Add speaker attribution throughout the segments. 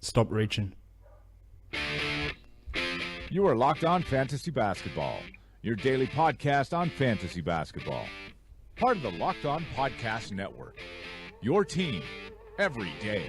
Speaker 1: Stop reaching.
Speaker 2: You are Locked On Fantasy Basketball, your daily podcast on fantasy basketball. Part of the Locked On Podcast Network, your team every day.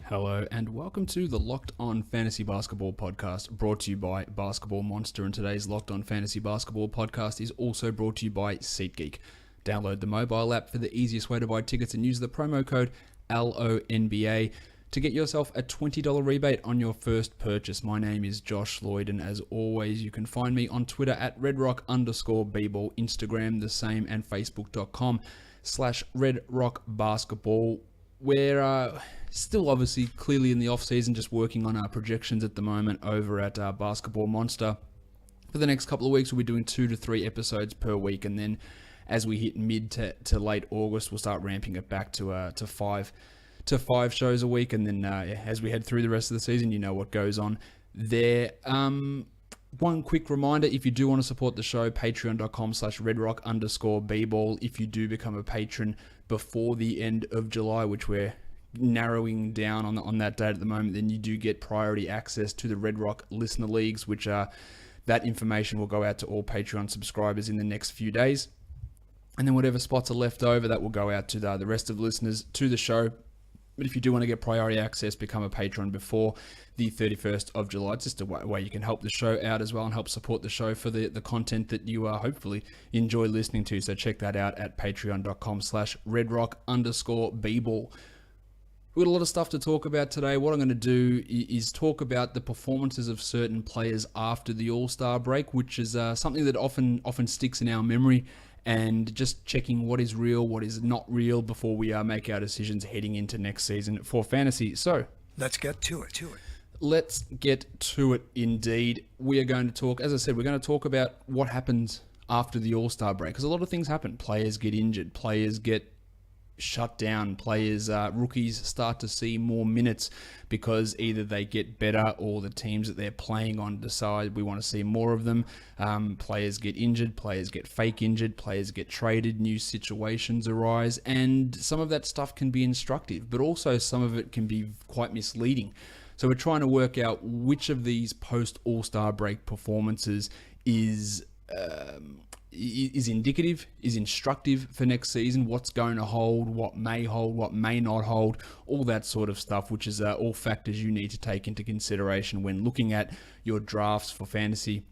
Speaker 1: Hello and welcome to the Locked On Fantasy Basketball podcast, brought to you by Basketball Monster. And today's Locked On Fantasy Basketball podcast is also brought to you by SeatGeek. Download the mobile app for the easiest way to buy tickets and use the promo code LONBA to get yourself a $20 rebate on your first purchase. My name is Josh Lloyd, and as always, you can find me on Twitter at redrock_bball, Instagram the same, and facebook.com/redrockbasketball. We're still obviously clearly in the off-season, just working on our projections at the moment over at Basketball Monster. For the next couple of weeks, we'll be doing 2 to 3 episodes per week, and then as we hit mid to late August, we'll start ramping it back to five shows a week, and then as we head through the rest of the season, you know what goes on there. One quick reminder, if you do want to support the show, patreon.com/redrock_bball. If you do become a patron before the end of July, which we're narrowing down on that date at the moment, then you do get priority access to the Red Rock Listener Leagues, which that information will go out to all Patreon subscribers in the next few days. And then whatever spots are left over, that will go out to the rest of the listeners to the show. But if you do want to get priority access, become a patron before the 31st of July. It's just a way you can help the show out as well and help support the show for the content that you hopefully enjoy listening to. So check that out at patreon.com/redrock_bball. We've got a lot of stuff to talk about today. What I'm going to do is talk about the performances of certain players after the All-Star break, which is something that often sticks in our memory, and just checking what is real, what is not real before we make our decisions heading into next season for fantasy. So
Speaker 3: let's get to it.
Speaker 1: Let's get to it indeed. We are going to talk, as I said, we're going to talk about what happens after the All-Star break, because a lot of things happen. Players get injured, players get shut down, rookies start to see more minutes because either they get better or the teams that they're playing on decide we want to see more of them. Players get injured, players get fake injured, players get traded, new situations arise, and some of that stuff can be instructive, but also some of it can be quite misleading. So we're trying to work out which of these post-All-Star break performances is indicative, is instructive for next season, what's going to hold, what may not hold, all that sort of stuff, which is all factors you need to take into consideration when looking at your drafts for fantasy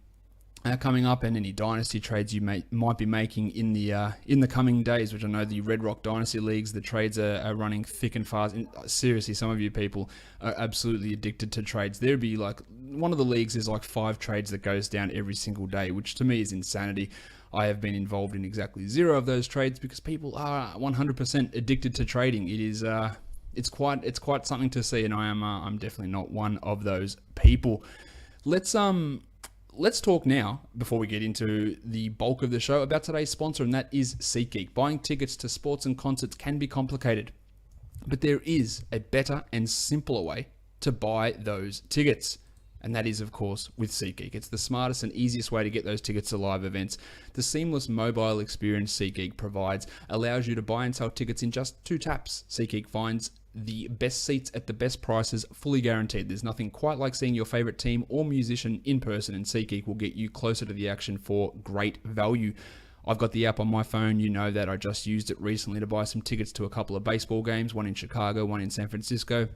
Speaker 1: coming up, and any dynasty trades you might be making in the coming days, which I know the Red Rock Dynasty Leagues, the trades are running thick and fast. And seriously, some of you people are absolutely addicted to trades. There'd be like, one of the leagues is like 5 trades that goes down every single day, which to me is insanity. I have been involved in exactly 0 of those trades because people are 100% addicted to trading. It is it's quite something to see, and I'm definitely not one of those people. Let's talk now, before we get into the bulk of the show, about today's sponsor, and that is SeatGeek. Buying tickets to sports and concerts can be complicated, but there is a better and simpler way to buy those tickets. And that is, of course, with SeatGeek. It's the smartest and easiest way to get those tickets to live events. The seamless mobile experience SeatGeek provides allows you to buy and sell tickets in just 2 taps. SeatGeek finds the best seats at the best prices, fully guaranteed. There's nothing quite like seeing your favorite team or musician in person, and SeatGeek will get you closer to the action for great value. I've got the app on my phone. You know that I just used it recently to buy some tickets to a couple of baseball games, one in Chicago, one in San Francisco.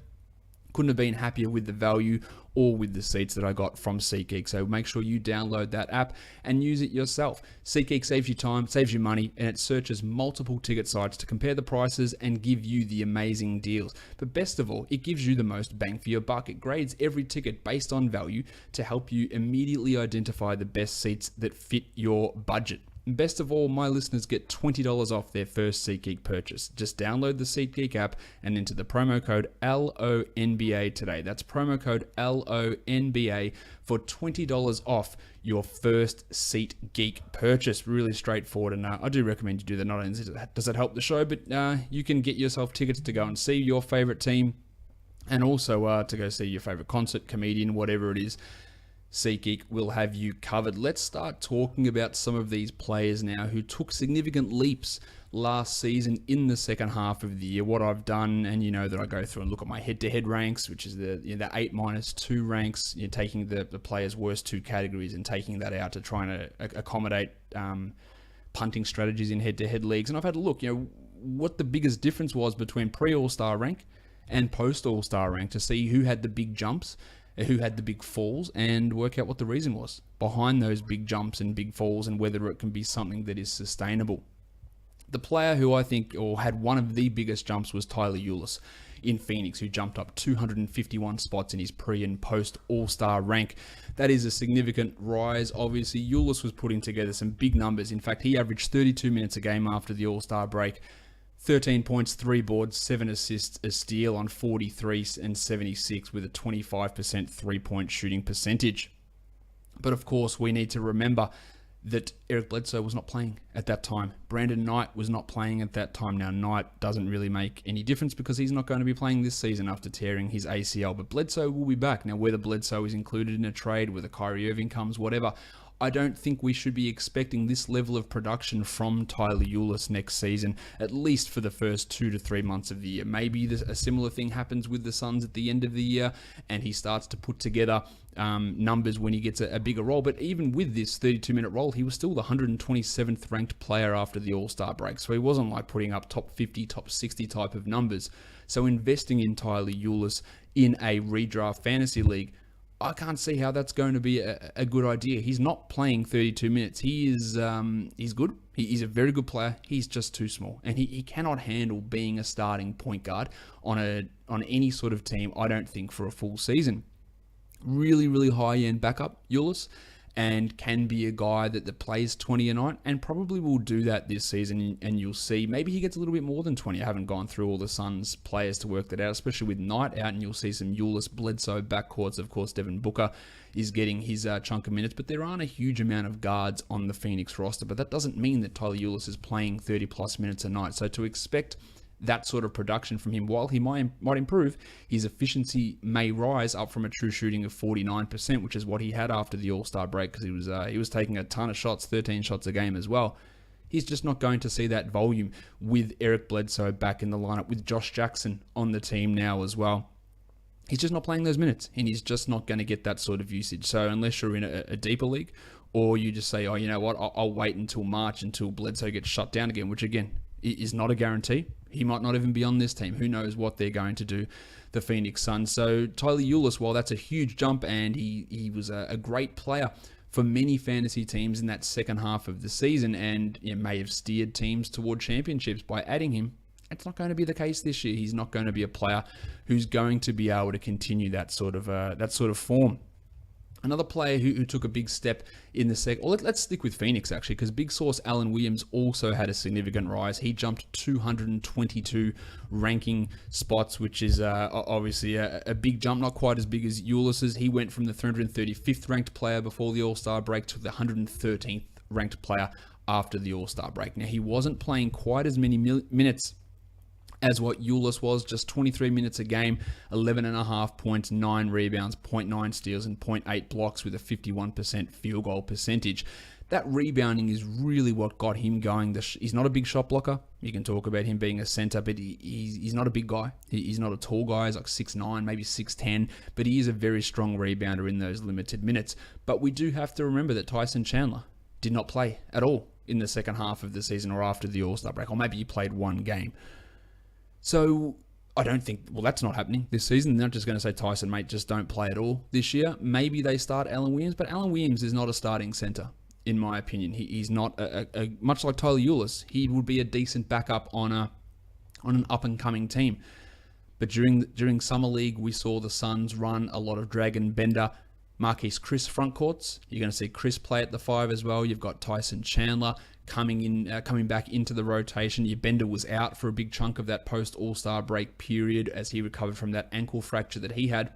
Speaker 1: Couldn't have been happier with the value or with the seats that I got from SeatGeek. So make sure you download that app and use it yourself. SeatGeek saves you time, saves you money, and it searches multiple ticket sites to compare the prices and give you the amazing deals. But best of all, it gives you the most bang for your buck. It grades every ticket based on value to help you immediately identify the best seats that fit your budget. Best of all, my listeners get $20 off their first SeatGeek purchase. Just download the SeatGeek app and enter the promo code LONBA today. That's promo code LONBA for $20 off your first SeatGeek purchase. Really straightforward, and I do recommend you do that. Not only does it help the show, but you can get yourself tickets to go and see your favorite team, and also to go see your favorite concert, comedian, whatever it is. SeatGeek will have you covered. Let's start talking about some of these players now who took significant leaps last season in the second half of the year. What I've done, and you know that I go through and look at my head-to-head ranks, which is the 8-2 ranks, taking the players' worst two categories and taking that out to try and accommodate punting strategies in head-to-head leagues. And I've had a look, what the biggest difference was between pre-All-Star rank and post-All-Star rank to see who had the big jumps, who had the big falls, and work out what the reason was behind those big jumps and big falls and whether it can be something that is sustainable. The player who I think had one of the biggest jumps was Tyler Ulis in Phoenix, who jumped up 251 spots in his pre and post All-Star rank. That is a significant rise. Obviously, Ulis was putting together some big numbers. In fact, he averaged 32 minutes a game after the All-Star break, 13 points, 3 boards, 7 assists, a steal on 43 and 76 with a 25% three-point shooting percentage. But of course, we need to remember that Eric Bledsoe was not playing at that time. Brandon Knight was not playing at that time. Now, Knight doesn't really make any difference because he's not going to be playing this season after tearing his ACL, but Bledsoe will be back. Now, whether Bledsoe is included in a trade, whether Kyrie Irving comes, whatever, I don't think we should be expecting this level of production from Tyler Ulis next season, at least for the first 2 to 3 months of the year. Maybe a similar thing happens with the Suns at the end of the year and he starts to put together numbers when he gets a bigger role. But even with this 32-minute role, he was still the 127th ranked player after the All-Star break. So he wasn't like putting up top 50, top 60 type of numbers. So investing in Tyler Ulis in a redraft fantasy league, I can't see how that's going to be a good idea. He's not playing 32 minutes. He's good. He's a very good player. He's just too small, and he cannot handle being a starting point guard on any sort of team, I don't think, for a full season. Really, really high-end backup, Ulis, and can be a guy that plays 20 a night and probably will do that this season, and you'll see maybe he gets a little bit more than 20. I haven't gone through all the Suns players to work that out, especially with Knight out, and you'll see some Ulis, Bledsoe backcourts. Of course, Devin Booker is getting his chunk of minutes, but there aren't a huge amount of guards on the Phoenix roster, but that doesn't mean that Tyler Ulis is playing 30-plus minutes a night. So to expect that sort of production from him, while he might improve, his efficiency may rise up from a true shooting of 49%, which is what he had after the All-Star break, because he was taking a ton of shots, 13 shots a game as well. He's just not going to see that volume with Eric Bledsoe back in the lineup, with Josh Jackson on the team now as well. He's just not playing those minutes, and he's just not going to get that sort of usage. So unless you're in a deeper league, or you just say, oh, you know what, I'll wait until March until Bledsoe gets shut down again, which again is not a guarantee. He might not even be on this team. Who knows what they're going to do, the Phoenix Suns. So Tyler Ulis, while that's a huge jump, and he was a great player for many fantasy teams in that second half of the season, and may have steered teams toward championships by adding him, it's not going to be the case this year. He's not going to be a player who's going to be able to continue that sort of form. Another player who took a big step in the second... Well, let's stick with Phoenix, actually, because big source Alan Williams also had a significant rise. He jumped 222 ranking spots, which is obviously a big jump, not quite as big as Ulis's. He went from the 335th ranked player before the All-Star break to the 113th ranked player after the All-Star break. Now, he wasn't playing quite as many minutes as what Ulis was, just 23 minutes a game, 11.5 points, 9 rebounds, 0.9 steals, and 0.8 blocks with a 51% field goal percentage. That rebounding is really what got him going. He's not a big shot blocker. You can talk about him being a center, but he's not a big guy. He's not a tall guy. He's like 6'9", maybe 6'10", but he is a very strong rebounder in those limited minutes. But we do have to remember that Tyson Chandler did not play at all in the second half of the season or after the All-Star break, or maybe he played one game. So I don't think, well, that's not happening this season. They're not just going to say, Tyson, mate, just don't play at all this year. Maybe they start Alan Williams, but Alan Williams is not a starting center, in my opinion. He's not, much like Tyler Ulis, he would be a decent backup on an up-and-coming team. But during Summer League, we saw the Suns run a lot of Dragon Bender, Marquise Chris front courts. You're going to see Chris play at the 5 as well. You've got Tyson Chandler coming back into the rotation. Your Bender was out for a big chunk of that post-All-Star break period as he recovered from that ankle fracture that he had.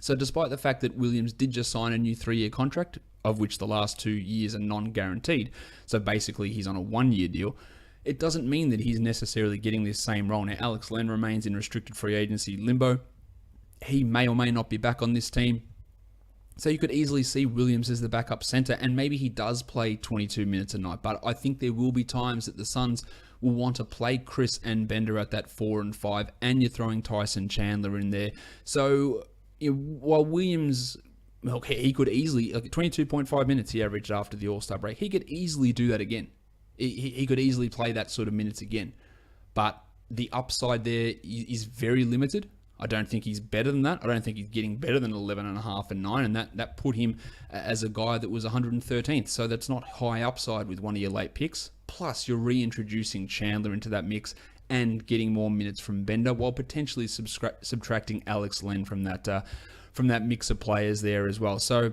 Speaker 1: So despite the fact that Williams did just sign a new 3-year contract, of which the last 2 years are non-guaranteed, so basically he's on a 1-year deal, it doesn't mean that he's necessarily getting this same role. Now, Alex Len remains in restricted free agency limbo. He may or may not be back on this team. So you could easily see Williams as the backup centre, and maybe he does play 22 minutes a night, but I think there will be times that the Suns will want to play Chris and Bender at that 4 and 5, and you're throwing Tyson Chandler in there. So while Williams, okay, he could easily, 22.5 minutes he averaged after the All-Star break, he could easily do that again. He could easily play that sort of minutes again. But the upside there is very limited. I don't think he's better than that. I don't think he's getting better than 11.5 and 9, and that put him as a guy that was 113th. So that's not high upside with one of your late picks. Plus, you're reintroducing Chandler into that mix and getting more minutes from Bender, while potentially subtracting Alex Len from that mix of players there as well. So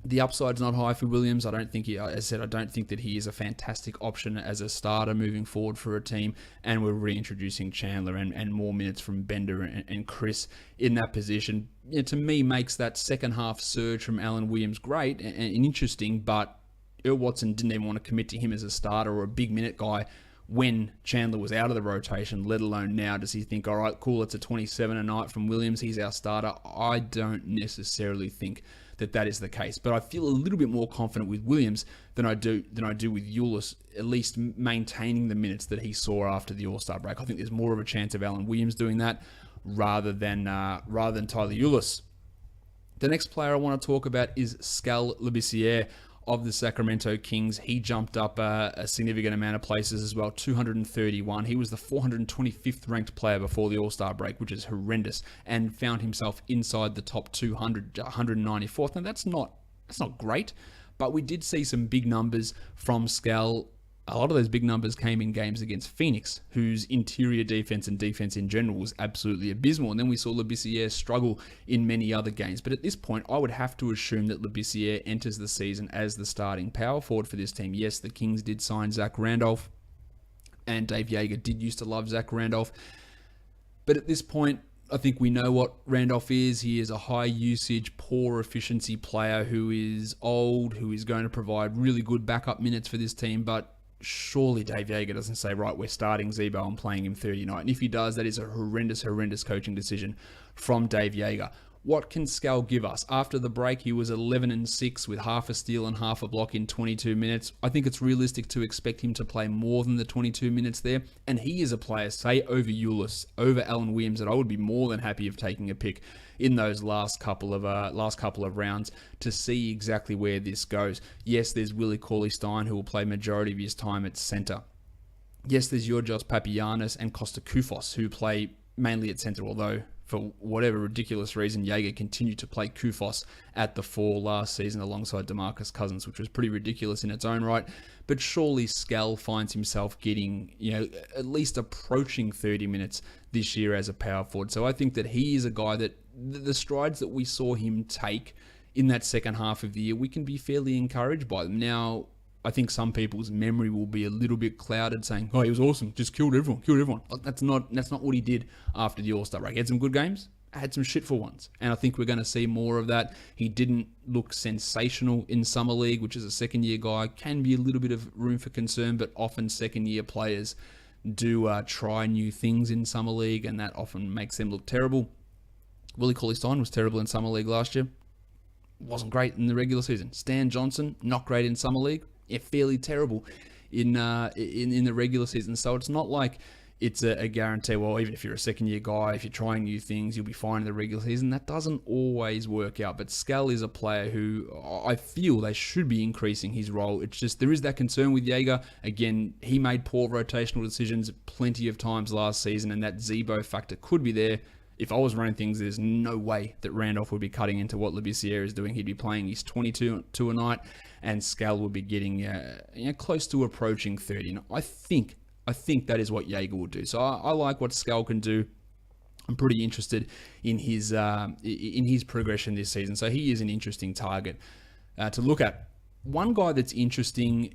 Speaker 1: the upside's not high for Williams. I don't think I don't think that he is a fantastic option as a starter moving forward for a team. And we're reintroducing Chandler and more minutes from Bender and Chris in that position. To me, makes that second half surge from Alan Williams great and interesting. But Earl Watson didn't even want to commit to him as a starter or a big minute guy when Chandler was out of the rotation, let alone now. Does he think, all right, cool, it's a 27 a night from Williams, he's our starter? I don't necessarily think that is the case. But I feel a little bit more confident with Williams than I do with Ulis, at least maintaining the minutes that he saw after the All-Star break. I think there's more of a chance of Alan Williams doing that rather than Tyler Ulis. The next player I want to talk about is Skal Labissiere of the Sacramento Kings. He jumped up a significant amount of places as well, 231. He was the 425th ranked player before the All-Star break, which is horrendous, and found himself inside the top 200, 194th. Now that's not great, but we did see some big numbers from Skal. A lot of those big numbers came in games against Phoenix, whose interior defense and defense in general was absolutely abysmal. And then we saw Labissiere struggle in many other games. But at this point, I would have to assume that Labissiere enters the season as the starting power forward for this team. Yes, the Kings did sign Zach Randolph, and Dave Yeager did used to love Zach Randolph. But at this point, I think we know what Randolph is. He is a high usage, poor efficiency player who is old, who is going to provide really good backup minutes for this team. But surely Dave Yeager doesn't say, right, we're starting Zebo and playing him 30 night. And if he does, that is a horrendous coaching decision from Dave Yeager. What can Skal give us? After the break, he was 11-6 with half a steal and half a block in 22 minutes. I think it's realistic to expect him to play more than the 22 minutes there. And he is a player, say, over Ulis, over Alan Williams, that I would be more than happy of taking a pick in those last couple of rounds to see exactly where this goes. Yes, there's Willie Cauley-Stein, who will play majority of his time at center. Yes, there's Georgios Papagiannis and Costa Koufos, who play mainly at center, although for whatever ridiculous reason, Yeager continued to play Koufos at the 4 last season alongside DeMarcus Cousins, which was pretty ridiculous in its own right. But surely Skal finds himself getting, at least approaching 30 minutes this year as a power forward. So I think that he is a guy that the strides that we saw him take in that second half of the year, we can be fairly encouraged by them. Now, I think some people's memory will be a little bit clouded, saying, "Oh, he was awesome, just killed everyone." That's not what he did after the All-Star break. He had some good games, had some shitful ones, and I think we're going to see more of that. He didn't look sensational in Summer League, which is a second-year guy. Can be a little bit of room for concern, but often second-year players do try new things in Summer League, and that often makes them look terrible. Willie Cauley-Stein was terrible in Summer League last year. Wasn't great in the regular season. Stan Johnson, not great in Summer League. Fairly terrible in the regular season. So it's not like it's a guarantee, well, even if you're a second-year guy, if you're trying new things, you'll be fine in the regular season. That doesn't always work out. But Skal is a player who I feel they should be increasing his role. It's just there is that concern with Yeager. Again, he made poor rotational decisions plenty of times last season, and that Zebo factor could be there. If I was running things, there's no way that Randolph would be cutting into what Labissiere is doing. He'd be playing his 22 a night, and Skal would be getting close to approaching 30. And I think that is what Yeager will do. So I like what Skal can do. I'm pretty interested in his progression this season. So he is an interesting target to look at. One guy that's interesting,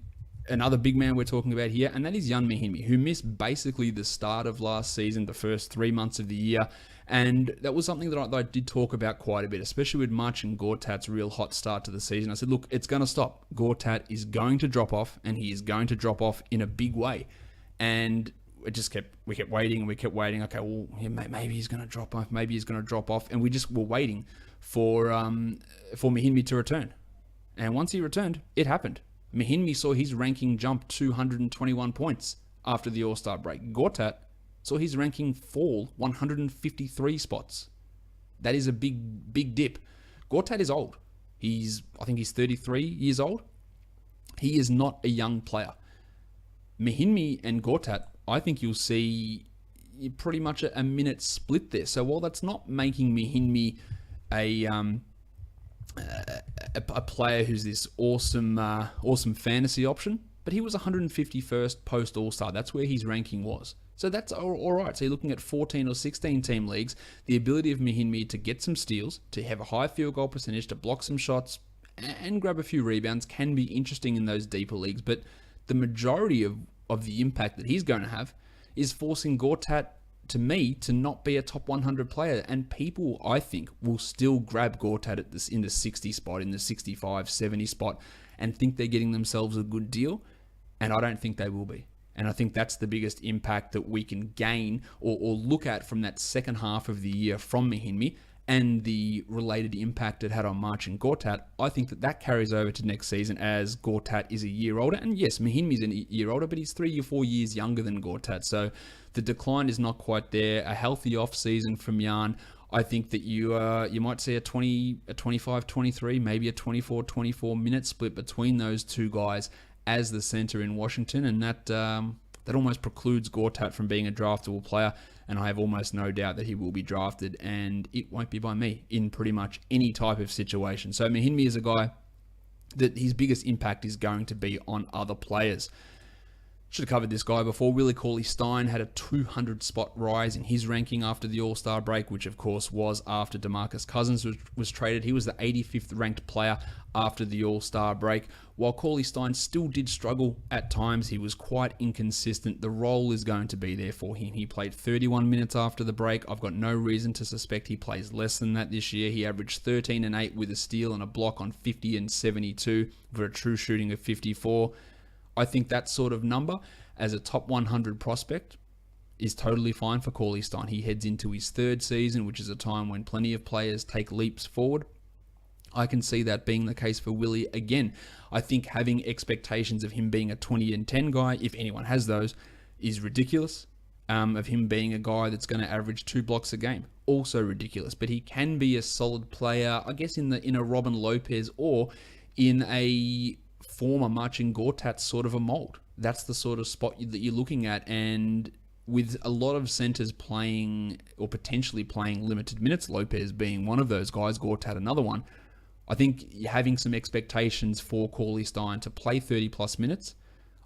Speaker 1: another big man we're talking about here, and that is Ian Mahinmi, who missed basically the start of last season, the first 3 months of the year. And that was something that I did talk about quite a bit, especially with Marcin Gortat's real hot start to the season. I said, look, it's going to stop. Gortat is going to drop off, and he is going to drop off in a big way. And we kept waiting. Okay, well, maybe he's going to drop off. Maybe he's going to drop off. And we just were waiting for Mahinmi to return. And once he returned, it happened. Mahinmi saw his ranking jump 221 points after the All-Star break. Gortat saw his ranking fall 153 spots. That is a big dip. Gortat is old. I think he's 33 years old. He is not a young player. Mahinmi and Gortat, I think you'll see pretty much a minute split there. So while that's not making Mahinmi a player who's this awesome fantasy option, but he was 151st post All-Star. That's where his ranking was. So that's all right. So you're looking at 14 or 16 team leagues. The ability of Mahinmi to get some steals, to have a high field goal percentage, to block some shots, and grab a few rebounds can be interesting in those deeper leagues. But the majority of the impact that he's going to have is forcing Gortat, to me, to not be a top 100 player. And people, I think, will still grab Gortat in the 60 spot, in the 65, 70 spot, and think they're getting themselves a good deal. And I don't think they will be. And I think that's the biggest impact that we can gain or look at from that second half of the year from Mahinmi, and the related impact it had on March and Gortat. I think that carries over to next season as Gortat is a year older. And yes, Mahinmi's a year older, but he's 3 or 4 years younger than Gortat. So the decline is not quite there. A healthy off season from Jan. I think that you might see a 25-23, maybe a 24-24 minute split between those two guys as the center in Washington, and that almost precludes Gortat from being a draftable player. And I have almost no doubt that he will be drafted, and it won't be by me in pretty much any type of situation. So Mahinmi is a guy that his biggest impact is going to be on other players. Should have covered this guy before. Willie Cauley-Stein had a 200 spot rise in his ranking after the All-Star break, which of course was after DeMarcus Cousins was traded. He was the 85th ranked player after the All-Star break. While Cauley-Stein still did struggle at times, he was quite inconsistent. The role is going to be there for him. He played 31 minutes after the break. I've got no reason to suspect he plays less than that this year. He averaged 13 and 8 with a steal and a block on 50 and 72 for a true shooting of 54. I think that sort of number as a top 100 prospect is totally fine for Cauley-Stein. He heads into his third season, which is a time when plenty of players take leaps forward. I can see that being the case for Willie again. I think having expectations of him being a 20 and 10 guy, if anyone has those, is ridiculous. Of him being a guy that's going to average 2 blocks a game, also ridiculous. But he can be a solid player, I guess, in a Robin Lopez or in a former Marcin Gortat sort of a mold. That's the sort of spot that you're looking at, and with a lot of centers playing or potentially playing limited minutes, Lopez being one of those guys, Gortat another one, I think having some expectations for Cauley-Stein to play 30 plus minutes,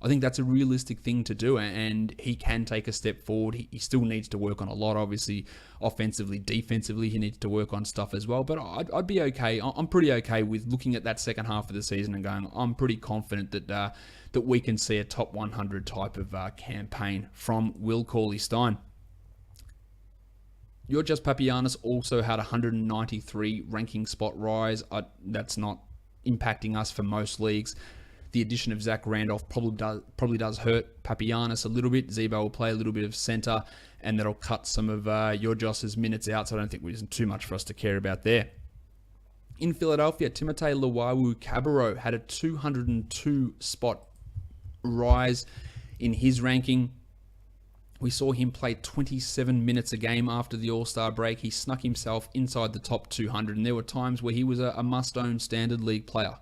Speaker 1: I think that's a realistic thing to do, and he can take a step forward. He still needs to work on a lot, obviously, offensively, defensively. He needs to work on stuff as well, but I'd be okay. I'm pretty okay with looking at that second half of the season and going, I'm pretty confident that we can see a top 100 type of campaign from Will Cauley-Stein. Georgios Papagiannis also had a 193 ranking spot rise. That's not impacting us for most leagues. The addition of Zach Randolph probably does hurt Papagiannis a little bit. Zebo will play a little bit of center, and that'll cut some of Georgios' minutes out, so I don't think there's too much for us to care about there. In Philadelphia, Timothé Luwawu-Cabarrot had a 202 spot rise in his ranking. We saw him play 27 minutes a game after the All-Star break. He snuck himself inside the top 200, and there were times where he was a must-own standard league player.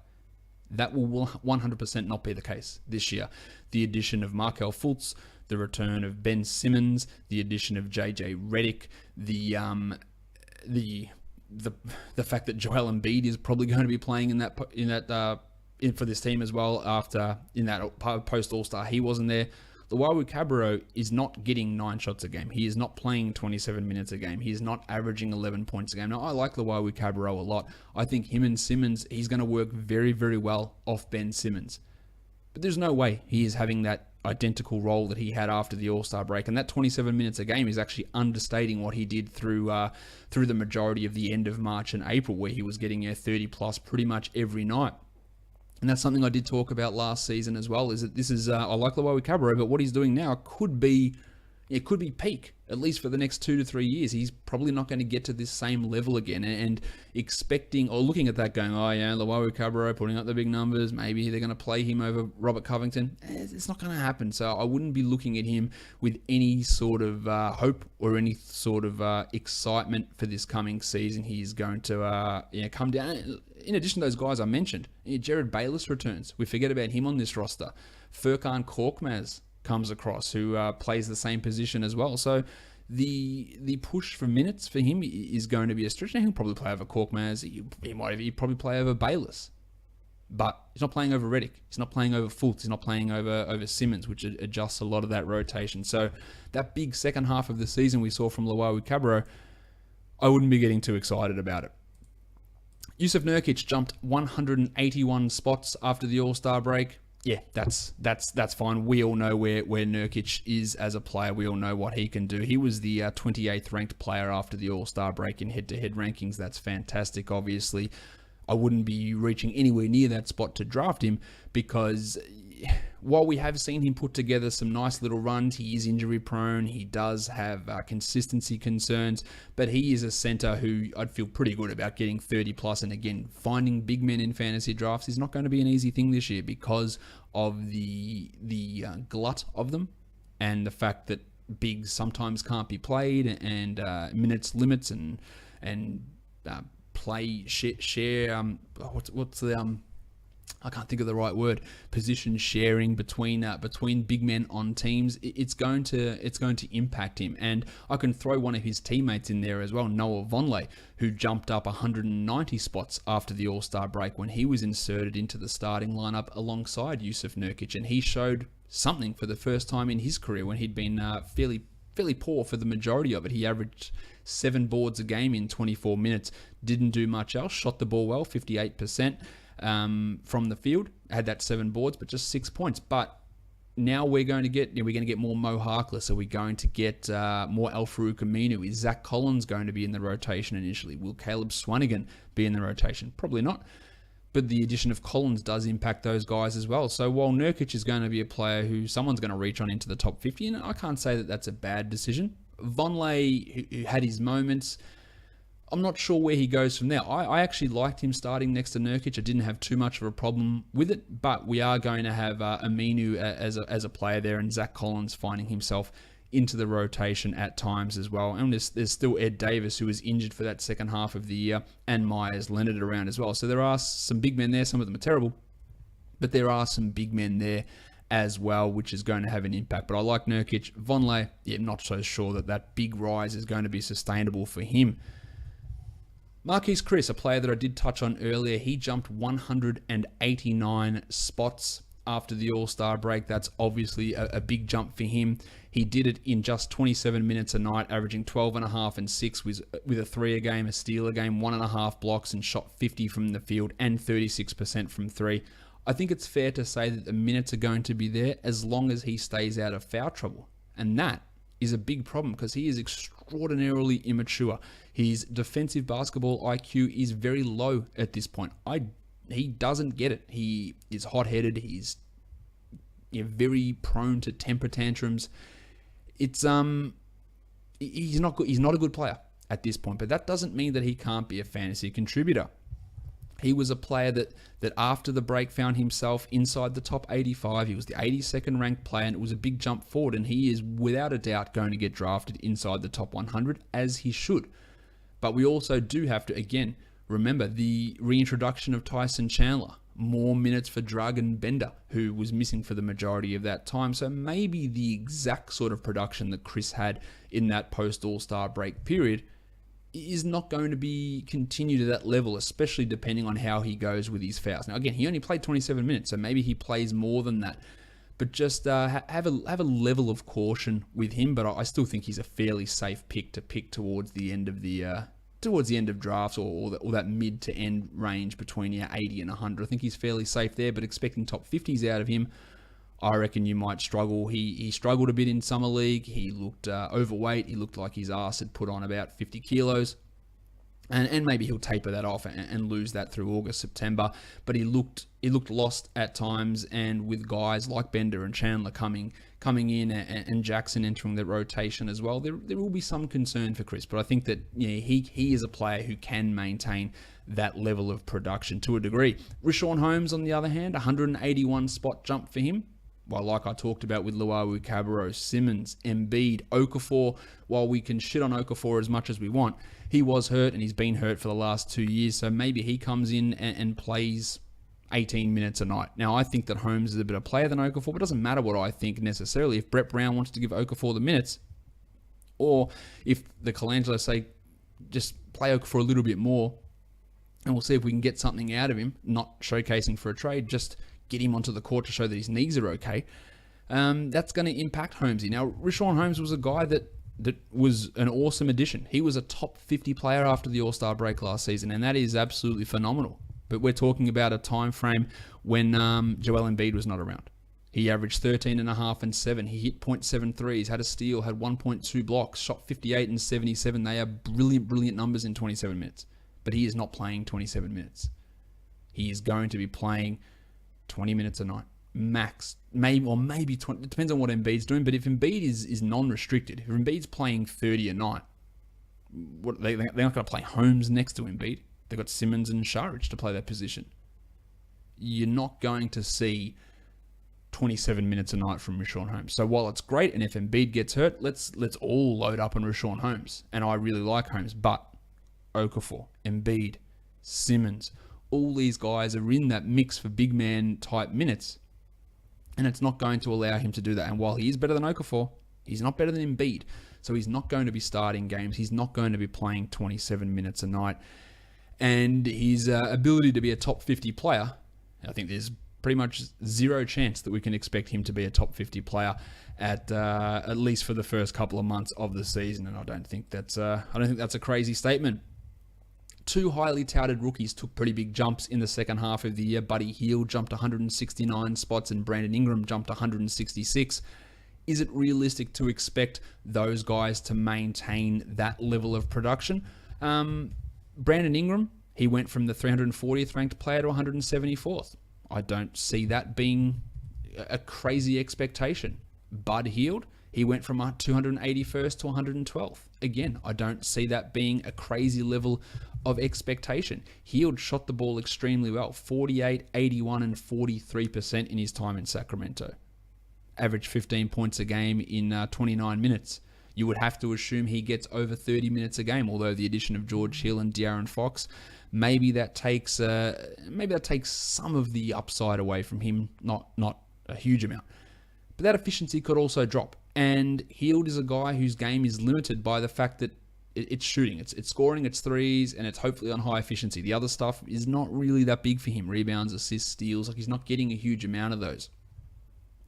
Speaker 1: That will 100% not be the case this year. The addition of Markelle Fultz, the return of Ben Simmons, the addition of JJ Redick, the fact that Joel Embiid is probably going to be playing for this team as well after in that post All-Star he wasn't there. Luwawu-Cabarrot is not getting 9 shots a game. He is not playing 27 minutes a game. He is not averaging 11 points a game. Now, I like Luwawu-Cabarrot a lot. I think him and Simmons, he's going to work very, very well off Ben Simmons. But there's no way he is having that identical role that he had after the All-Star break. And that 27 minutes a game is actually understating what he did through the majority of the end of March and April, where he was getting 30 plus pretty much every night. And that's something I did talk about last season as well, is that this is, I like Luwawu-Cabarrot, but what he's doing now could be it could be peak, at least for the next 2 to 3 years. He's probably not going to get to this same level again. And expecting or looking at that going, oh yeah, Luwawu-Cabarrot putting up the big numbers, maybe they're going to play him over Robert Covington. It's not going to happen. So I wouldn't be looking at him with any sort of hope or any sort of excitement for this coming season. He's going to come down. In addition to those guys I mentioned, Jared Bayless returns. We forget about him on this roster. Furkan Korkmaz comes across, who plays the same position as well. So the push for minutes for him is going to be a stretch. Now, he'll probably play over Korkmaz. He'd probably play over Bayless. But he's not playing over Reddick. He's not playing over Fultz. He's not playing over Simmons, which adjusts a lot of that rotation. So that big second half of the season we saw from Luwawu-Cabarrot, I wouldn't be getting too excited about it. Jusuf Nurkic jumped 181 spots after the All-Star break. Yeah, that's fine. We all know where Nurkic is as a player. We all know what he can do. He was the 28th ranked player after the All-Star break in head-to-head rankings. That's fantastic, obviously. I wouldn't be reaching anywhere near that spot to draft him because while we have seen him put together some nice little runs, he is injury prone. He does have consistency concerns, but he is a center who I'd feel pretty good about getting 30 plus. And again, finding big men in fantasy drafts is not going to be an easy thing this year because of the glut of them and the fact that bigs sometimes can't be played and minutes limits and play share. What's the I can't think of the right word. Position sharing between big men on teams. It's going to impact him. And I can throw one of his teammates in there as well, Noah Vonleh, who jumped up 190 spots after the All-Star break when he was inserted into the starting lineup alongside Jusuf Nurkic, and he showed something for the first time in his career when he'd been fairly poor for the majority of it. He averaged 7 boards a game in 24 minutes. Didn't do much else. Shot the ball well, 58%. From the field, had that 7 boards, but just 6 points. But now we're going to get more Mo Harkless. Are we going to get more Al-Farouq Aminu? Is Zach Collins going to be in the rotation initially? Will Caleb Swanigan be in the rotation? Probably not. But the addition of Collins does impact those guys as well. So while Nurkic is going to be a player who someone's going to reach on into the top 50, and I can't say that that's a bad decision. Vonleh, who had his moments, I'm not sure where he goes from there. I actually liked him starting next to Nurkic. I didn't have too much of a problem with it, but we are going to have Aminu as a player there, and Zach Collins finding himself into the rotation at times as well. And there's still Ed Davis, who was injured for that second half of the year, and Myers Leonard around as well. So there are some big men there. Some of them are terrible, but there are some big men there as well, which is going to have an impact. But I like Nurkic. Vonleh, yeah, not so sure that big rise is going to be sustainable for him. Marquise Chris, a player that I did touch on earlier, he jumped 189 spots after the All-Star break. That's obviously a big jump for him. He did it in just 27 minutes a night, averaging 12.5 and 6 with a 3 a game, a steal a game, 1.5 blocks, and shot 50 from the field and 36% from 3. I think it's fair to say that the minutes are going to be there as long as he stays out of foul trouble. And that is a big problem because he is extraordinarily immature. His defensive basketball IQ is very low at this point. He doesn't get it. He is hot-headed. He's very prone to temper tantrums. He's not good. He's not a good player at this point, but that doesn't mean that he can't be a fantasy contributor. He was a player that after the break found himself inside the top 85. He was the 82nd ranked player, and it was a big jump forward, and he is without a doubt going to get drafted inside the top 100, as he should. But we also do have to, again, remember the reintroduction of Tyson Chandler. More minutes for Dragan Bender, who was missing for the majority of that time. So maybe the exact sort of production that Chris had in that post-All-Star break period is not going to be continued to that level, especially depending on how he goes with his fouls. Now, again, he only played 27 minutes, so maybe he plays more than that. But just have a level of caution with him. But I still think he's a fairly safe pick to pick towards the end of drafts or that mid to end range between 80 and 100. I think he's fairly safe there. But expecting top 50s out of him, I reckon you might struggle. He struggled a bit in Summer League. He looked overweight. He looked like his ass had put on about 50 kilos. And maybe he'll taper that off and lose that through August, September. But he looked lost at times, and with guys like Bender and Chandler coming coming in and Jackson entering the rotation as well, there will be some concern for Chris. But I think that he is a player who can maintain that level of production to a degree. Richaun Holmes, on the other hand, 181 spot jump for him. Well, like I talked about with Luwawu-Cabarrot, Simmons, Embiid, Okafor, while we can shit on Okafor as much as we want, he was hurt and he's been hurt for the last 2 years, so maybe he comes in and plays 18 minutes a night. Now, I think that Holmes is a better player than Okafor, but it doesn't matter what I think necessarily. If Brett Brown wants to give Okafor the minutes, or if the Colangelo say, just play Okafor a little bit more, and we'll see if we can get something out of him, not showcasing for a trade, just get him onto the court to show that his knees are okay, that's going to impact Holmesy. Now, Richaun Holmes was a guy that was an awesome addition. He was a top 50 player after the All-Star break last season, and that is absolutely phenomenal. But we're talking about a time frame when Joel Embiid was not around. He averaged 13.5 and 7. He hit .73. He's had a steal, had 1.2 blocks, shot 58 and 77. They are brilliant, brilliant numbers in 27 minutes. But he is not playing 27 minutes. He is going to be playing 20 minutes a night, max, maybe 20. It depends on what Embiid's doing, but if Embiid is non-restricted, if Embiid's playing 30 a night, they're not going to play Holmes next to Embiid. They've got Simmons and Saric to play that position. You're not going to see 27 minutes a night from Richaun Holmes. So while it's great, and if Embiid gets hurt, let's all load up on Richaun Holmes. And I really like Holmes, but Okafor, Embiid, Simmons, all these guys are in that mix for big man type minutes, and it's not going to allow him to do that. And while he is better than Okafor, he's not better than Embiid. So he's not going to be starting games. He's not going to be playing 27 minutes a night. And his ability to be a top 50 player, I think there's pretty much zero chance that we can expect him to be a top 50 player at least for the first couple of months of the season. And I don't think that's a crazy statement. Two highly touted rookies took pretty big jumps in the second half of the year. Buddy Hield jumped 169 spots and Brandon Ingram jumped 166. Is it realistic to expect those guys to maintain that level of production? Brandon Ingram, he went from the 340th ranked player to 174th. I don't see that being a crazy expectation. Bud Hield, he went from 281st to 112th. Again, I don't see that being a crazy level of expectation. Hield shot the ball extremely well, 48, 81, and 43% in his time in Sacramento. Averaged 15 points a game in 29 minutes. You would have to assume he gets over 30 minutes a game, although the addition of George Hill and De'Aaron Fox, maybe that takes some of the upside away from him, not a huge amount. But that efficiency could also drop. And Hield is a guy whose game is limited by the fact that it's shooting, it's scoring, it's threes, and it's hopefully on high efficiency. The other stuff is not really that big for him. Rebounds, assists, steals, like he's not getting a huge amount of those.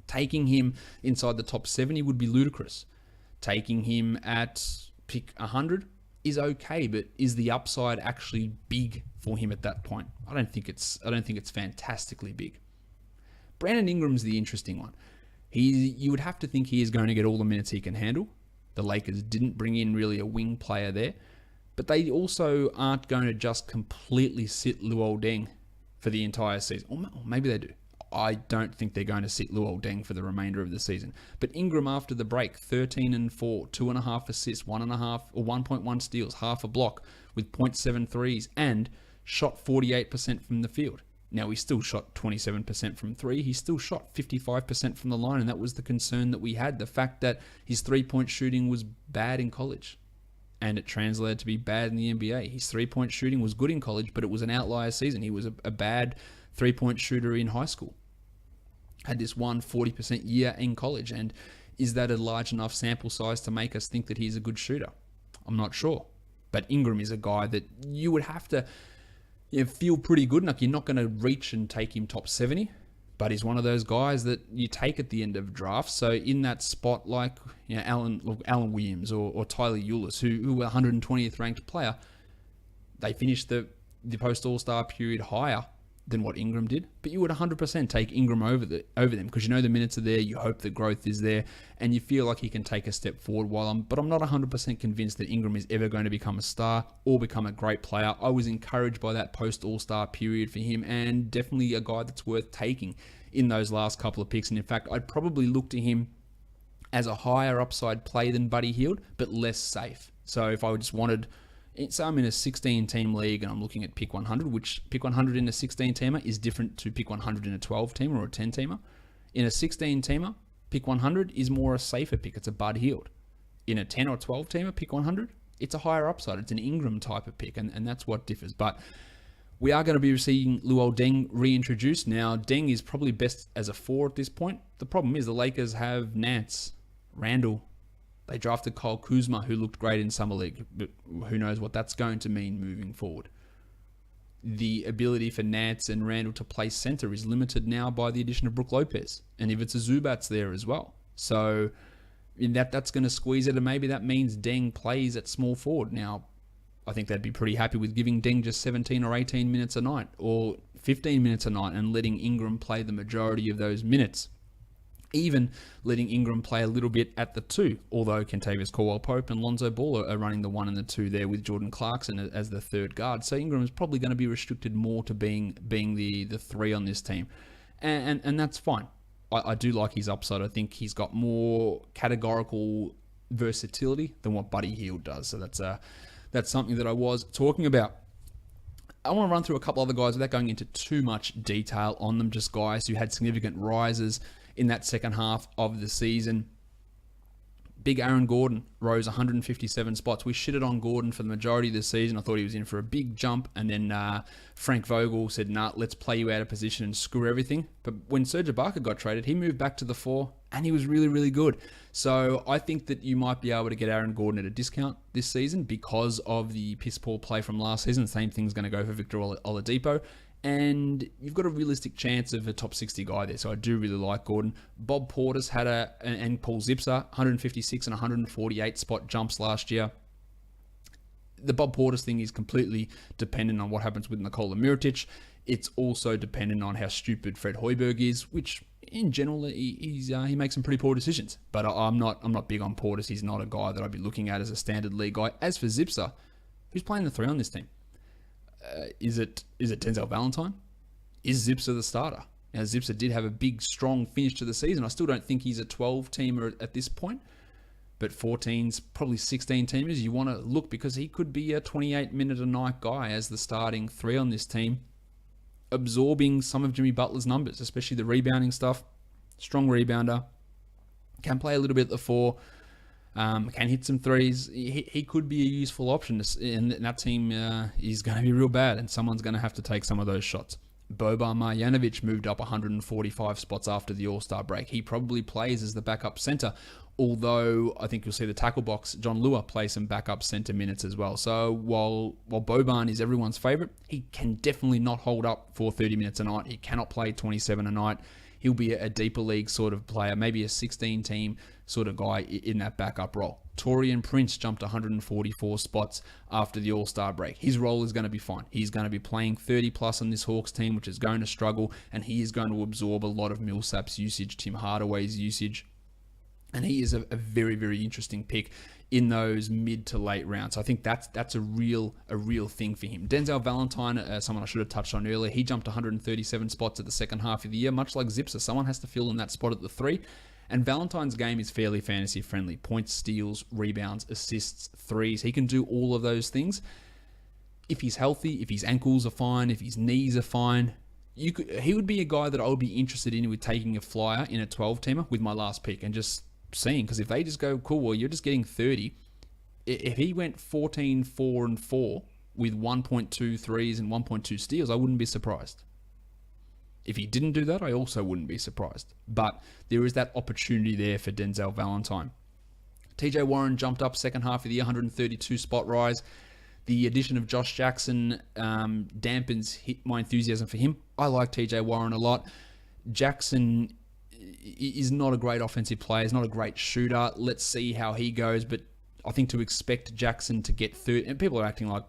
Speaker 1: Taking him inside the top 70 would be ludicrous. Taking him at pick 100 is okay, but is the upside actually big for him at that point? I don't think it's fantastically big. Brandon Ingram's the interesting one. You would have to think he is going to get all the minutes he can handle. The Lakers didn't bring in really a wing player there, but they also aren't going to just completely sit Luol Deng for the entire season. Or maybe they do. I don't think they're going to sit Luol Deng for the remainder of the season. But Ingram after the break, 13 and 4, 2.5 assists, 1.1 steals, half a block with 0.7 threes, and shot 48% from the field. Now, he still shot 27% from three. He still shot 55% from the line, and that was the concern that we had. The fact that his three-point shooting was bad in college, and it translated to be bad in the NBA. His three-point shooting was good in college, but it was an outlier season. He was a bad three-point shooter in high school. Had this 40% year in college, and is that a large enough sample size to make us think that he's a good shooter? I'm not sure. But Ingram is a guy that you would have to feel pretty good. Like, you're not going to reach and take him top 70, but he's one of those guys that you take at the end of drafts. So in that spot, like Alan Williams or Tyler Ulis, who were 120th ranked player, they finished the post All-Star period higher than what Ingram did, but you would 100% take Ingram over them because you know the minutes are there, you hope the growth is there, and you feel like he can take a step forward. But I'm not 100% convinced that Ingram is ever going to become a star or become a great player. I was encouraged by that post All-Star period for him, and definitely a guy that's worth taking in those last couple of picks. And in fact, I'd probably look to him as a higher upside play than Buddy Hield, but less safe. So if I just wanted, so I'm in a 16-team league and I'm looking at pick 100, which pick 100 in a 16-teamer is different to pick 100 in a 12-teamer or a 10-teamer. In a 16-teamer, pick 100 is more a safer pick. It's a Bud Hield. In a 10 or 12-teamer, pick 100, it's a higher upside. It's an Ingram type of pick, and that's what differs. But we are going to be seeing Luol Deng reintroduced. Now, Deng is probably best as a 4 at this point. The problem is the Lakers have Nance, Randall. They drafted Kyle Kuzma, who looked great in Summer League, but who knows what that's going to mean moving forward. The ability for Nance and Randall to play center is limited now by the addition of Brook Lopez. And if it's a Zubats there as well. So that's going to squeeze it, and maybe that means Deng plays at small forward. Now, I think they'd be pretty happy with giving Deng just 17 or 18 minutes a night, or 15 minutes a night, and letting Ingram play the majority of those minutes. Even letting Ingram play a little bit at the 2, although Kentavious Caldwell-Pope and Lonzo Ball are running the 1 and the 2 there with Jordan Clarkson as the third guard. So Ingram is probably going to be restricted more to being the 3 on this team. And that's fine. I do like his upside. I think he's got more categorical versatility than what Buddy Hield does. So that's something that I was talking about. I want to run through a couple other guys without going into too much detail on them, just guys who had significant rises in that second half of the season. Big Aaron Gordon rose 157 spots. We shitted on Gordon for the majority of the season. I thought he was in for a big jump. And then Frank Vogel said, nah, let's play you out of position and screw everything. But when Serge Ibaka got traded, he moved back to the 4, and he was really, really good. So I think that you might be able to get Aaron Gordon at a discount this season because of the piss-poor play from last season. Same thing's going to go for Victor Oladipo. And you've got a realistic chance of a top 60 guy there. So I do really like Gordon. Bob Portis had and Paul Zipser, 156 and 148 spot jumps last year. The Bob Portis thing is completely dependent on what happens with Nikola Mirotic. It's also dependent on how stupid Fred Hoiberg is, which in general he makes some pretty poor decisions. But I'm not big on Portis. He's not a guy that I'd be looking at as a standard league guy. As for Zipser, who's playing the 3 on this team? Is it Denzel Valentine? Is Zipser the starter? Now, Zipser did have a big, strong finish to the season. I still don't think he's a 12-teamer at this point, but 14s, probably 16-teamers. You want to look because he could be a 28-minute-a-night guy as the starting 3 on this team, absorbing some of Jimmy Butler's numbers, especially the rebounding stuff. Strong rebounder. Can play a little bit at the 4. Can hit some threes. He could be a useful option, and that team is going to be real bad, and someone's going to have to take some of those shots. Boban Marjanovic moved up 145 spots after the All-Star break. He probably plays as the backup center, although I think you'll see the tackle box, John Lua, play some backup center minutes as well. So while Boban is everyone's favorite, he can definitely not hold up for 30 minutes a night. He cannot play 27 a night. He'll be a deeper league sort of player, maybe a 16-team sort of guy in that backup role. Taurean Prince jumped 144 spots after the All-Star break. His role is going to be fine. He's going to be playing 30-plus on this Hawks team, which is going to struggle, and he is going to absorb a lot of Millsap's usage, Tim Hardaway's usage. And he is a very, very interesting pick in those mid to late rounds. So I think that's a real thing for him. Denzel Valentine, someone I should have touched on earlier, he jumped 137 spots at the second half of the year, much like Zipser. Someone has to fill in that spot at the 3. And Valentine's game is fairly fantasy friendly. Points, steals, rebounds, assists, threes. He can do all of those things. If he's healthy, if his ankles are fine, if his knees are fine, he would be a guy that I would be interested in with taking a flyer in a 12-teamer with my last pick and just seeing. Because if they just go, cool, well, you're just getting 30. If he went 14, 4, and 4 with 1.2 threes and 1.2 steals, I wouldn't be surprised. If he didn't do that, I also wouldn't be surprised. But there is that opportunity there for Denzel Valentine. TJ Warren jumped up second half of the year, 132 spot rise. The addition of Josh Jackson dampens my enthusiasm for him. I like TJ Warren a lot. Jackson is not a great offensive player. He's not a great shooter. Let's see how he goes. But I think to expect Jackson to get 30... And people are acting like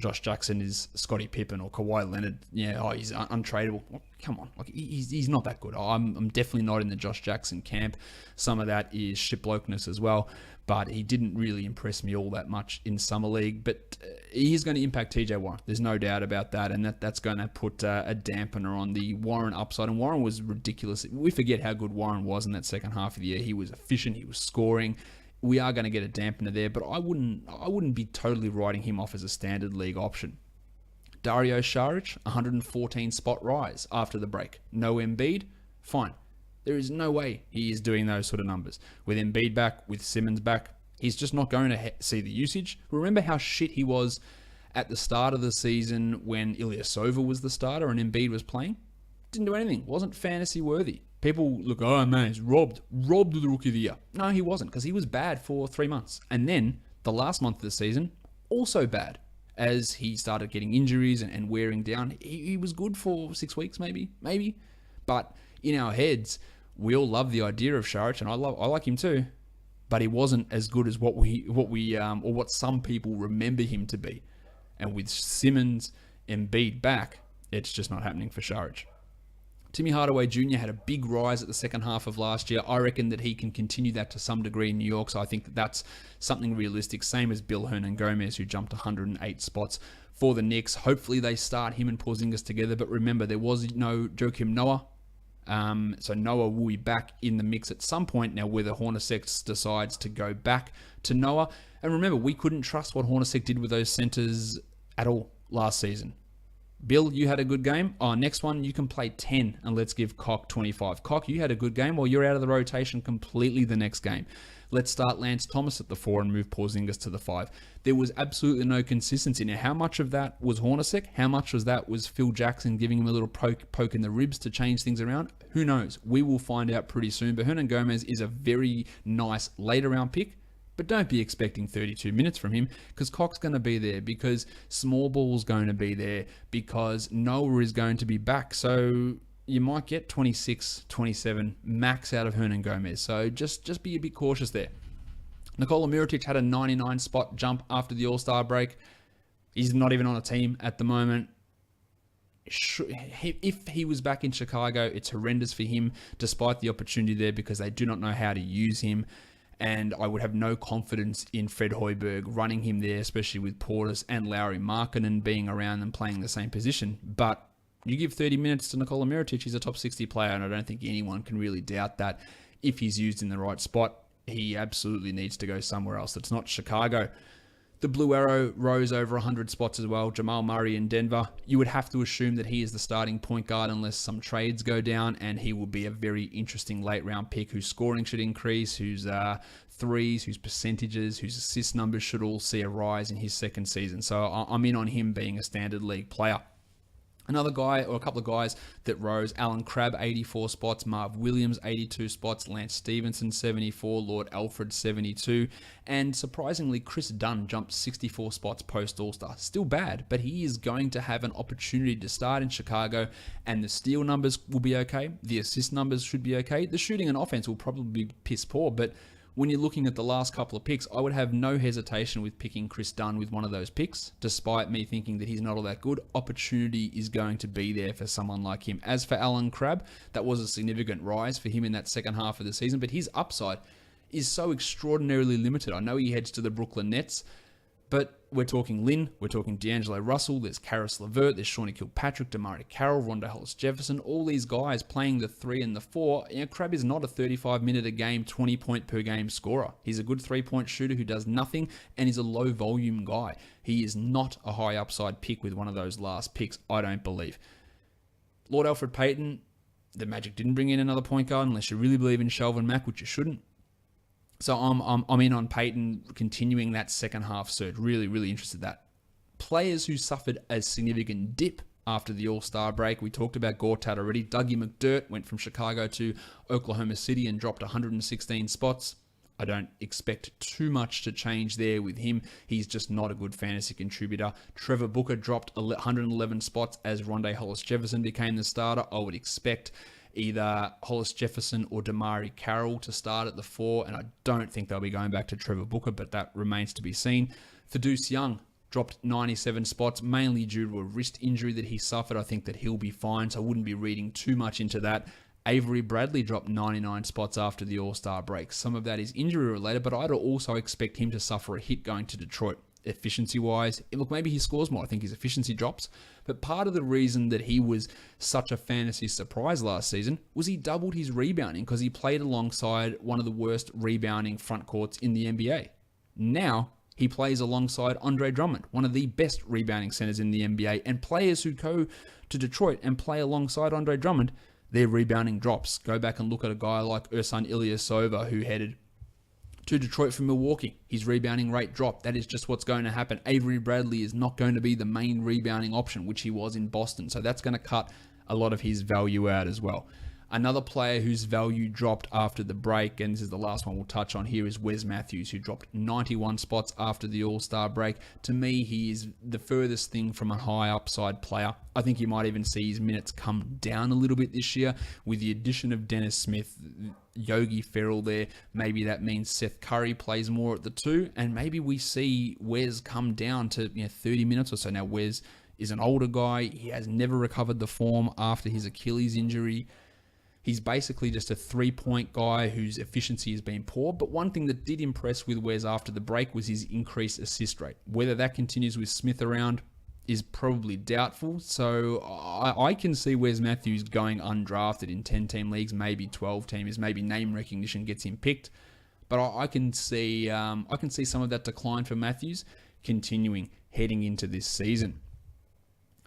Speaker 1: Josh Jackson is Scottie Pippen or Kawhi Leonard. Yeah, he's untradeable. Well, come on, like he's not that good. I'm definitely not in the Josh Jackson camp. Some of that is shitblokeness as well, but he didn't really impress me all that much in Summer League. But he is going to impact TJ Warren. There's no doubt about that, and that's going to put a dampener on the Warren upside. And Warren was ridiculous. We forget how good Warren was in that second half of the year. He was efficient. He was scoring. We are going to get a dampener there, but I wouldn't be totally writing him off as a standard league option. Dario Saric, 114 spot rise after the break. No Embiid, fine. There is no way he is doing those sort of numbers. With Embiid back, with Simmons back, he's just not going to see the usage. Remember how shit he was at the start of the season when Ilyasova was the starter and Embiid was playing? Didn't do anything. Wasn't fantasy worthy. People look, oh man, he's robbed of the Rookie of the Year. No, he wasn't, because he was bad for 3 months. And then the last month of the season, also bad, as he started getting injuries and wearing down. He was good for 6 weeks, maybe. But in our heads, we all love the idea of Saric, and I like him too. But he wasn't as good as what some people remember him to be. And with Simmons and Embiid back, it's just not happening for Saric. Timmy Hardaway Jr. had a big rise at the second half of last year. I reckon that he can continue that to some degree in New York, so I think that's something realistic. Same as Bill Hernangomez, who jumped 108 spots for the Knicks. Hopefully they start him and Porzingis together, but remember, there was no Joakim Noah. So Noah will be back in the mix at some point now, whether Hornacek decides to go back to Noah. And remember, we couldn't trust what Hornacek did with those centers at all last season. Bill, you had a good game. Next one, you can play 10 and let's give Cock 25. Cock, you had a good game. Well, you're out of the rotation completely the next game. Let's start Lance Thomas at the 4 and move Porzingis to the 5. There was absolutely no consistency. Now, how much of that was Hornacek? How much of that was Phil Jackson giving him a little poke in the ribs to change things around? Who knows? We will find out pretty soon. But Hernangomez is a very nice later round pick. But don't be expecting 32 minutes from him, because Cock's going to be there, because Small Ball's going to be there, because Noah is going to be back. So you might get 26, 27 max out of Hernangomez. So just be a bit cautious there. Nikola Mirotic had a 99 spot jump after the All-Star break. He's not even on a team at the moment. If he was back in Chicago, it's horrendous for him, despite the opportunity there, because they do not know how to use him. And I would have no confidence in Fred Hoiberg running him there, especially with Portis and Lauri Markkanen being around and playing the same position. But you give 30 minutes to Nikola Mirotic, he's a top 60 player, and I don't think anyone can really doubt that. If he's used in the right spot, he absolutely needs to go somewhere else that's not Chicago. The Blue Arrow rose over 100 spots as well. Jamal Murray in Denver. You would have to assume that he is the starting point guard unless some trades go down, and he will be a very interesting late round pick whose scoring should increase, whose threes, whose percentages, whose assist numbers should all see a rise in his second season. So I'm in on him being a standard league player. Another guy, or a couple of guys that rose: Alan Crabb, 84 spots, Marv Williams, 82 spots, Lance Stevenson, 74, Lord Alfred, 72, and surprisingly, Chris Dunn jumped 64 spots post-All-Star. Still bad, but he is going to have an opportunity to start in Chicago, and the steal numbers will be okay, the assist numbers should be okay, the shooting and offense will probably be piss poor, but when you're looking at the last couple of picks, I would have no hesitation with picking Chris Dunn with one of those picks, despite me thinking that he's not all that good. Opportunity is going to be there for someone like him. As for Alan Crabb, that was a significant rise for him in that second half of the season, but his upside is so extraordinarily limited. I know he heads to the Brooklyn Nets, but we're talking Lynn, we're talking D'Angelo Russell, there's Karis LeVert, there's Shawnee Kilpatrick, Damari Carroll, Rondae Hollis-Jefferson, all these guys playing the 3 and the 4. Crabb is not a 35-minute-a-game, 20-point-per-game scorer. He's a good 3-point shooter who does nothing, and he's a low-volume guy. He is not a high-upside pick with one of those last picks, I don't believe. Lord Alfred Payton, the Magic didn't bring in another point guard unless you really believe in Shelvin Mack, which you shouldn't. So I'm in on Payton continuing that second half surge. Really, really interested in that. Players who suffered a significant dip after the All-Star break. We talked about Gortat already. Dougie McDirt went from Chicago to Oklahoma City and dropped 116 spots. I don't expect too much to change there with him. He's just not a good fantasy contributor. Trevor Booker dropped 111 spots as Rondae Hollis-Jefferson became the starter. I would expect either Hollis-Jefferson or Damari Carroll to start at the 4, and I don't think they'll be going back to Trevor Booker, but that remains to be seen. For Deuce Young, dropped 97 spots, mainly due to a wrist injury that he suffered. I think that he'll be fine, so I wouldn't be reading too much into that. Avery Bradley dropped 99 spots after the All-Star break. Some of that is injury related, but I'd also expect him to suffer a hit going to Detroit. Efficiency-wise, look, maybe he scores more. I think his efficiency drops. But part of the reason that he was such a fantasy surprise last season was he doubled his rebounding because he played alongside one of the worst rebounding front courts in the NBA. Now, he plays alongside Andre Drummond, one of the best rebounding centers in the NBA, and players who go to Detroit and play alongside Andre Drummond, their rebounding drops. Go back and look at a guy like Ersan Ilyasova, who headed to Detroit from Milwaukee. His rebounding rate dropped. That is just what's going to happen. Avery Bradley is not going to be the main rebounding option, which he was in Boston. So that's going to cut a lot of his value out as well. Another player whose value dropped after the break, and this is the last one we'll touch on here, is Wes Matthews, who dropped 91 spots after the All-Star break. To me, he is the furthest thing from a high upside player. I think you might even see his minutes come down a little bit this year with the addition of Dennis Smith, Yogi Ferrell there. Maybe that means Seth Curry plays more at the 2, and maybe we see Wes come down to 30 minutes or so. Now, Wes is an older guy. He has never recovered the form after his Achilles injury. He's basically just a three-point guy whose efficiency has been poor. But one thing that did impress with Wes after the break was his increased assist rate. Whether that continues with Smith around is probably doubtful. So I can see Wes Matthews going undrafted in 10-team leagues, maybe 12-teamers, maybe name recognition gets him picked. But I can see some of that decline for Matthews continuing heading into this season.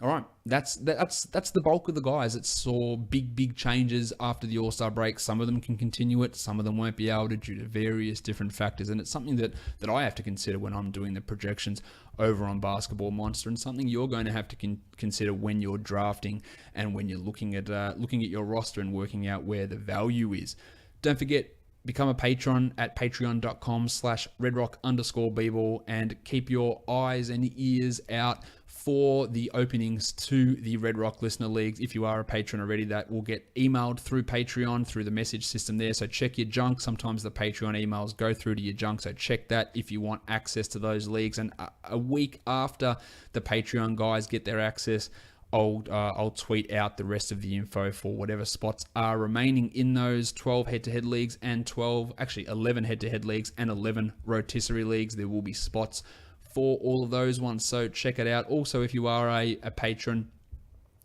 Speaker 1: All right, that's the bulk of the guys that saw big changes after the All-Star break. Some of them can continue it, some of them won't be able to due to various different factors, and it's something that I have to consider when I'm doing the projections over on Basketball Monster, and something you're going to have to consider when you're drafting and when you're looking at your roster and working out where the value is. Don't forget, become a patron at patreon.com/redrock_bball and keep your eyes and ears out for the openings to the Red Rock Listener Leagues. If you are a patron already, that will get emailed through Patreon, through the message system there. So check your junk. Sometimes the Patreon emails go through to your junk. So check that if you want access to those leagues. And a week after the Patreon guys get their access, I'll tweet out the rest of the info for whatever spots are remaining in those 12 head-to-head leagues and 11 head-to-head leagues and 11 rotisserie leagues. There will be spots for all of those ones, so check it out. Also, if you are a patron,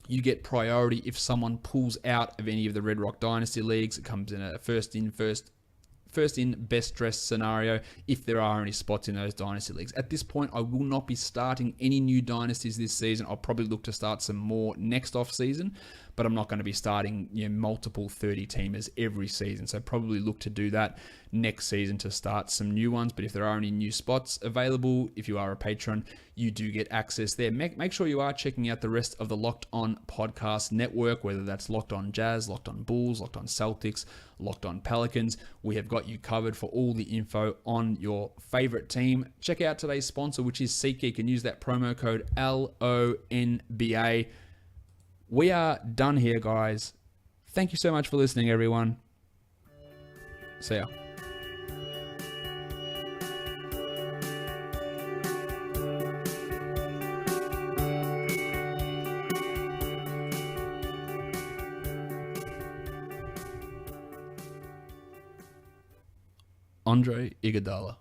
Speaker 1: you get priority if someone pulls out of any of the Red Rock Dynasty leagues. It comes in a first in, best dressed scenario if there are any spots in those dynasty leagues. At this point, I will not be starting any new dynasties this season. I'll probably look to start some more next off season, but I'm not going to be starting multiple 30-teamers every season. So probably look to do that next season to start some new ones. But if there are any new spots available, if you are a patron, you do get access there. Make sure you are checking out the rest of the Locked On Podcast Network, whether that's Locked On Jazz, Locked On Bulls, Locked On Celtics, Locked On Pelicans. We have got you covered for all the info on your favorite team. Check out today's sponsor, which is SeatGeek, and use that promo code LONBA. We are done here, guys. Thank you so much for listening, everyone. See ya. Andre Iguodala.